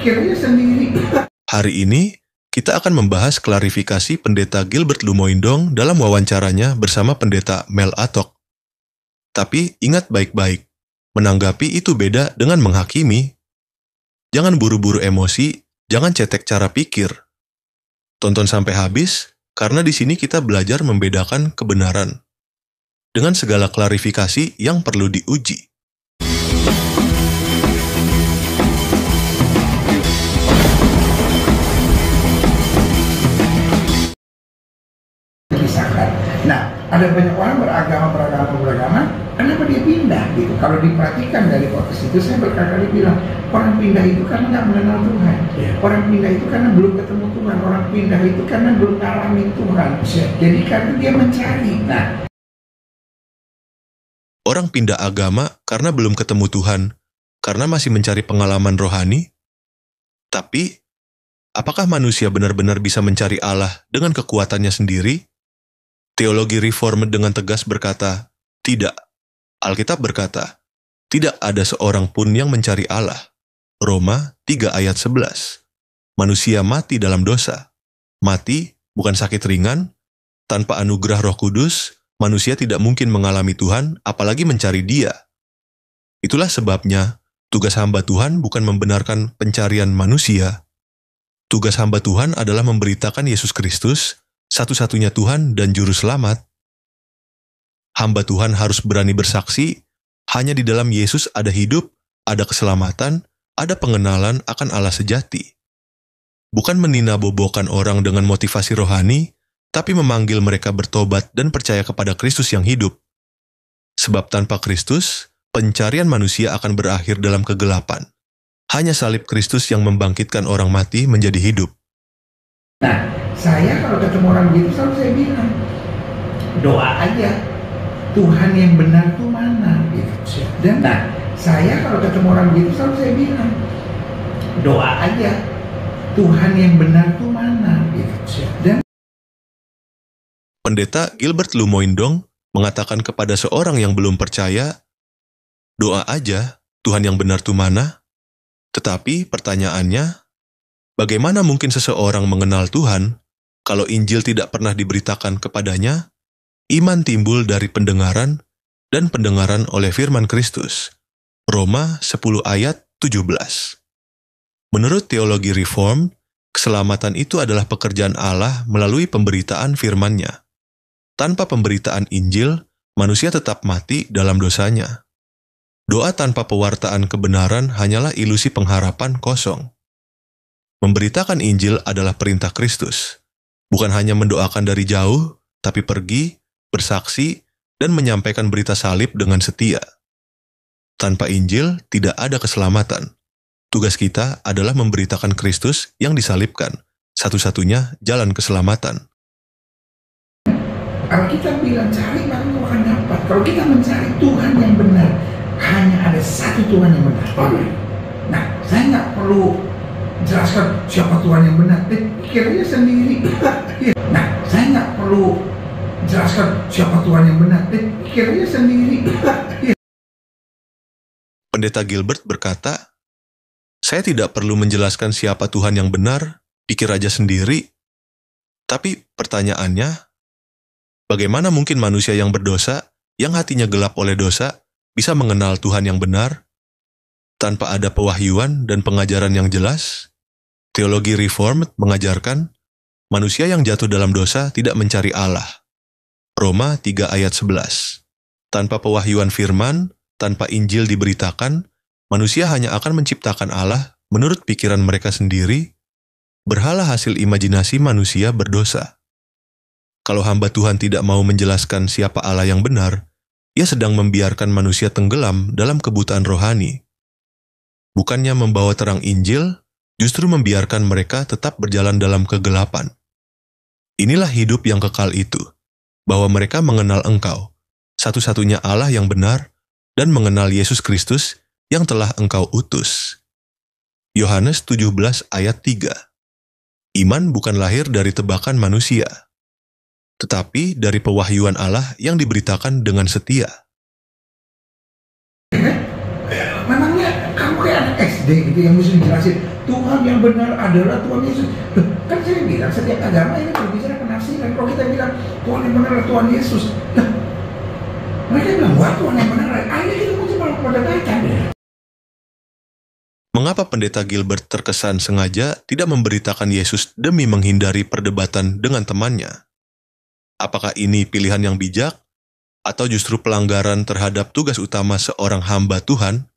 pikir aja sendiri. Hari ini, kita akan membahas klarifikasi Pendeta Gilbert Lumoindong dalam wawancaranya bersama Pendeta Mel Atok. Tapi ingat baik-baik, menanggapi itu beda dengan menghakimi. Jangan buru-buru emosi, jangan cetek cara pikir. Tonton sampai habis, karena di sini kita belajar membedakan kebenaran dengan segala klarifikasi yang perlu diuji. Nah, ada banyak orang beragama, kenapa dia pindah gitu? Kalau diperhatikan dari podcast itu, saya berkali-kali bilang, orang pindah itu karena nggak mengenal Tuhan. Orang pindah itu karena belum ketemu Tuhan. Orang pindah itu karena belum alami Tuhan. Jadi karena dia mencari. Nah, orang pindah agama karena belum ketemu Tuhan, karena masih mencari pengalaman rohani. Tapi, apakah manusia benar-benar bisa mencari Allah dengan kekuatannya sendiri? Teologi Reformed dengan tegas berkata, tidak. Alkitab berkata, tidak ada seorang pun yang mencari Allah. Roma 3 ayat 11. Manusia mati dalam dosa. Mati bukan sakit ringan. Tanpa anugerah Roh Kudus, manusia tidak mungkin mengalami Tuhan, apalagi mencari Dia. Itulah sebabnya, tugas hamba Tuhan bukan membenarkan pencarian manusia. Tugas hamba Tuhan adalah memberitakan Yesus Kristus, satu-satunya Tuhan dan Juru Selamat. Hamba Tuhan harus berani bersaksi, hanya di dalam Yesus ada hidup, ada keselamatan, ada pengenalan akan Allah sejati. Bukan meninabobokan orang dengan motivasi rohani, tapi memanggil mereka bertobat dan percaya kepada Kristus yang hidup. Sebab tanpa Kristus, pencarian manusia akan berakhir dalam kegelapan. Hanya salib Kristus yang membangkitkan orang mati menjadi hidup. Nah, saya kalau ketemu orang begitu selalu saya bilang, doa aja, Tuhan yang benar itu mana gitu. Dan saya kalau ketemu orang begitu selalu saya bilang, doa aja, Tuhan yang benar itu mana gitu. Dan Pendeta Gilbert Lumoindong mengatakan kepada seorang yang belum percaya, doa aja, Tuhan yang benar itu mana? Tetapi pertanyaannya, bagaimana mungkin seseorang mengenal Tuhan kalau Injil tidak pernah diberitakan kepadanya? Iman timbul dari pendengaran, dan pendengaran oleh firman Kristus. Roma 10 ayat 17. Menurut teologi Reform, keselamatan itu adalah pekerjaan Allah melalui pemberitaan firman-Nya. Tanpa pemberitaan Injil, manusia tetap mati dalam dosanya. Doa tanpa pewartaan kebenaran hanyalah ilusi pengharapan kosong. Memberitakan Injil adalah perintah Kristus. Bukan hanya mendoakan dari jauh, tapi pergi, bersaksi, dan menyampaikan berita salib dengan setia. Tanpa Injil, tidak ada keselamatan. Tugas kita adalah memberitakan Kristus yang disalibkan, satu-satunya jalan keselamatan. Kalau kita bilang cari, maka kamu akan dapat. Kalau kita mencari Tuhan yang benar, hanya ada satu Tuhan yang benar. Nah, saya nggak perlu jelaskan siapa Tuhan yang benar, pikir aja sendiri. Nah, saya nggak perlu jelaskan siapa Tuhan yang benar, pikir aja sendiri. Pendeta Gilbert berkata, saya tidak perlu menjelaskan siapa Tuhan yang benar, pikir aja sendiri. Tapi pertanyaannya, bagaimana mungkin manusia yang berdosa, yang hatinya gelap oleh dosa, bisa mengenal Tuhan yang benar, tanpa ada pewahyuan dan pengajaran yang jelas? Teologi Reformed mengajarkan, manusia yang jatuh dalam dosa tidak mencari Allah. Roma 3 ayat 11. Tanpa pewahyuan firman, tanpa Injil diberitakan, manusia hanya akan menciptakan Allah menurut pikiran mereka sendiri, berhala hasil imajinasi manusia berdosa. Kalau hamba Tuhan tidak mau menjelaskan siapa Allah yang benar, ia sedang membiarkan manusia tenggelam dalam kebutaan rohani. Bukannya membawa terang Injil, justru membiarkan mereka tetap berjalan dalam kegelapan. Inilah hidup yang kekal itu, bahwa mereka mengenal Engkau, satu-satunya Allah yang benar, dan mengenal Yesus Kristus yang telah Engkau utus. Yohanes 17 ayat 3. Iman bukan lahir dari tebakan manusia, tetapi dari pewahyuan Allah yang diberitakan dengan setia. Memangnya kamu kayak anak SD itu yang mesti dijelasin. Tuhan yang benar adalah Tuhan Yesus. Loh, kan saya bilang setiap agama ini berbicara penafsiran. Kalau kita bilang Tuhan yang benar adalah Tuhan Yesus, nah, mereka bilang wah Tuhan yang benar. Akhirnya kita mesti malah perdebatan ya. Mengapa pendeta Gilbert terkesan sengaja tidak memberitakan Yesus demi menghindari perdebatan dengan temannya? Apakah ini pilihan yang bijak, atau justru pelanggaran terhadap tugas utama seorang hamba Tuhan?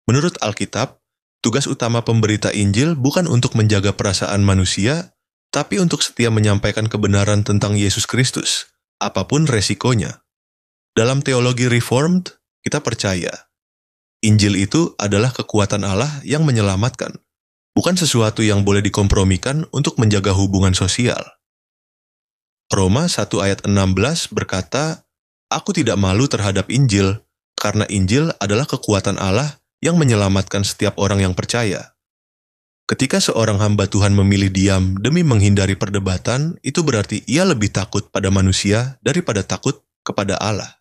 Menurut Alkitab, tugas utama pemberita Injil bukan untuk menjaga perasaan manusia, tapi untuk setia menyampaikan kebenaran tentang Yesus Kristus, apapun resikonya. Dalam teologi Reformed, kita percaya Injil itu adalah kekuatan Allah yang menyelamatkan, bukan sesuatu yang boleh dikompromikan untuk menjaga hubungan sosial. Roma 1 ayat 16 berkata, "Aku tidak malu terhadap Injil, karena Injil adalah kekuatan Allah yang menyelamatkan setiap orang yang percaya." Ketika seorang hamba Tuhan memilih diam demi menghindari perdebatan, itu berarti ia lebih takut pada manusia daripada takut kepada Allah.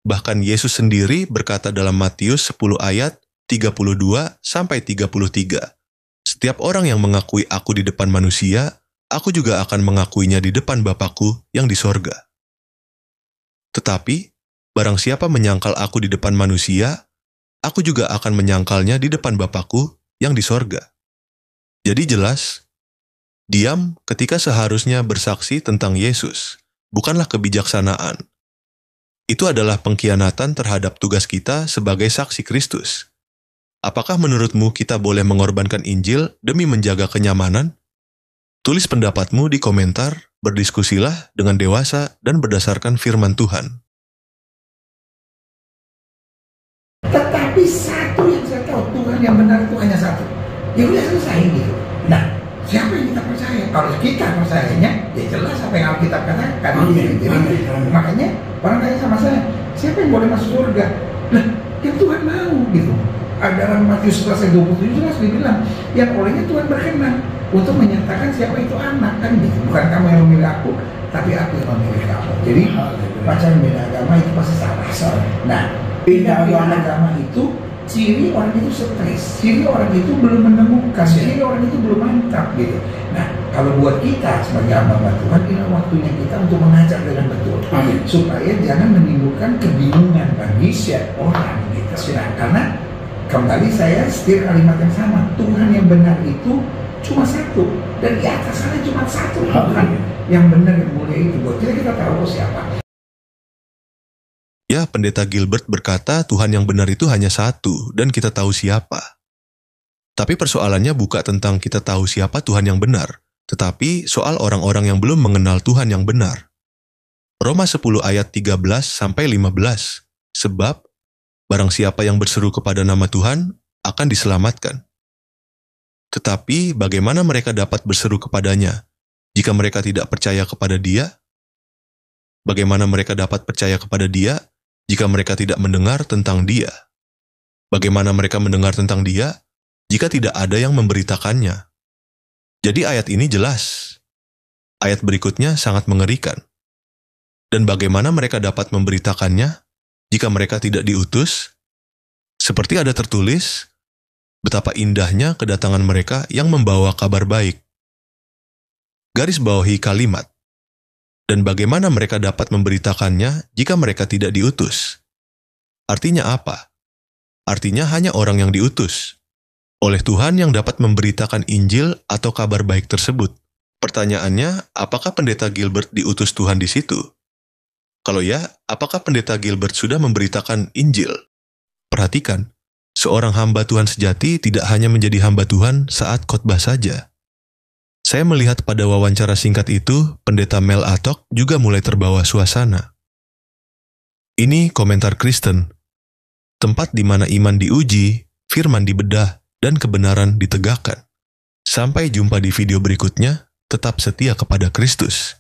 Bahkan Yesus sendiri berkata dalam Matius 10 ayat 32-33, "Setiap orang yang mengakui aku di depan manusia, aku juga akan mengakuinya di depan Bapa-Ku yang di sorga. Tetapi, barang siapa menyangkal aku di depan manusia, aku juga akan menyangkalnya di depan Bapa-Ku yang di sorga." Jadi jelas, diam ketika seharusnya bersaksi tentang Yesus bukanlah kebijaksanaan. Itu adalah pengkhianatan terhadap tugas kita sebagai saksi Kristus. Apakah menurutmu kita boleh mengorbankan Injil demi menjaga kenyamanan? Tulis pendapatmu di komentar, berdiskusilah dengan dewasa dan berdasarkan firman Tuhan. Tetapi satu yang saya tahu, Tuhan yang benar itu hanya satu. Ya udah selesai gitu. Nah, siapa yang kita percaya? Kalau kita percayanya, ya jelas apa yang Alkitab katakan. Jadi makanya orang tanya sama saya, siapa yang boleh masuk surga? Nah, yang Tuhan mau gitu. Dalam Matius 11:27 jelas dibilang, yang olehnya Tuhan berkenan untuk menyatakan siapa itu anak, kan gitu. Bukan kamu yang memilih aku, tapi aku yang memilih kamu. Jadi pacaran beda agama itu pasti salah. Nah, beda agama itu ciri orang itu stres, ciri orang itu belum menemukan, ciri orang itu belum mantap gitu. Nah, kalau buat kita sebagai hamba Tuhan, ini waktunya kita untuk mengajar dengan betul, supaya jangan menimbulkan kebingungan bagi siapa orang gitu. Nah, karena kembali saya setir kalimat yang sama, Tuhan yang benar itu cuma satu, dan di atas sana cuma satu Tuhan yang benar yang mulia itu. Buat kita tahu siapa. Ya, pendeta Gilbert berkata Tuhan yang benar itu hanya satu, dan kita tahu siapa. Tapi persoalannya bukan tentang kita tahu siapa Tuhan yang benar, tetapi soal orang-orang yang belum mengenal Tuhan yang benar. Roma 10 ayat 13-15, "Sebab, barang siapa yang berseru kepada nama Tuhan, akan diselamatkan. Tetapi bagaimana mereka dapat berseru kepadanya, jika mereka tidak percaya kepada Dia? Bagaimana mereka dapat percaya kepada Dia, jika mereka tidak mendengar tentang Dia? Bagaimana mereka mendengar tentang Dia, jika tidak ada yang memberitakannya?" Jadi ayat ini jelas. Ayat berikutnya sangat mengerikan. Dan bagaimana mereka dapat memberitakannya, jika mereka tidak diutus? Seperti ada tertulis, betapa indahnya kedatangan mereka yang membawa kabar baik. Garis bawahi kalimat. Dan bagaimana mereka dapat memberitakannya jika mereka tidak diutus? Artinya apa? Artinya hanya orang yang diutus oleh Tuhan yang dapat memberitakan Injil atau kabar baik tersebut. Pertanyaannya, apakah pendeta Gilbert diutus Tuhan di situ? Kalau ya, apakah pendeta Gilbert sudah memberitakan Injil? Perhatikan, seorang hamba Tuhan sejati tidak hanya menjadi hamba Tuhan saat khotbah saja. Saya melihat pada wawancara singkat itu, pendeta Mel Atok juga mulai terbawa suasana. Ini komentar Kristen, tempat di mana iman diuji, firman dibedah, dan kebenaran ditegakkan. Sampai jumpa di video berikutnya, tetap setia kepada Kristus.